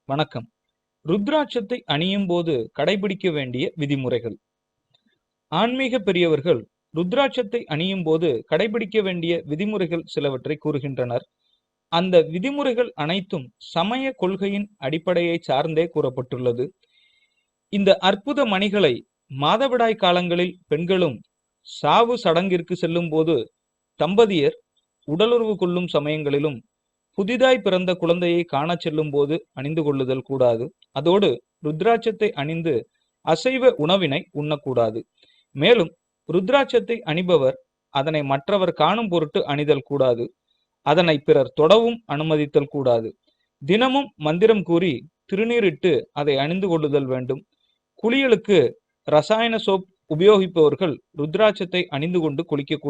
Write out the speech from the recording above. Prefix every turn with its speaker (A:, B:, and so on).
A: வணக்கம். ருத்ராட்சத்தை அணியும் போது கடைபிடிக்க வேண்டிய விதிமுறைகள். ஆன்மீக பெரியவர்கள் ருத்ராட்சத்தை அணியும் போது கடைபிடிக்க வேண்டிய விதிமுறைகள் சிலவற்றை கூறுகின்றனர். அந்த விதிமுறைகள் அனைத்தும் சமய கொள்கையின் அடிப்படையை சார்ந்தே கூறப்பட்டுள்ளது. இந்த அற்புத மணிகளை மாதவிடாய் காலங்களில் பெண்களும், சாவு சடங்கிற்கு செல்லும் போது தம்பதியர் உடலுறவு கொள்ளும் சமயங்களிலும், புதிதாய் பிறந்த குழந்தையை காணச் செல்லும் போது அணிந்து கொள்ளுதல் கூடாது. அதோடு ருத்ராட்சத்தை அணிந்து அசைவ உணவினை உண்ணக்கூடாது. மேலும் ருத்ராட்சத்தை அணிபவர் அதனை மற்றவர் காணும் பொருட்டு அணிதல் கூடாது. அதனை பிறர் தொடவும் அனுமதித்தல் கூடாது. தினமும் மந்திரம் கூறி திருநீரிட்டு அதை அணிந்து கொள்ளுதல் வேண்டும். குளியலுக்கு ரசாயன சோப் உபயோகிப்பவர்கள் ருத்ராட்சத்தை அணிந்து கொண்டு குளிக்க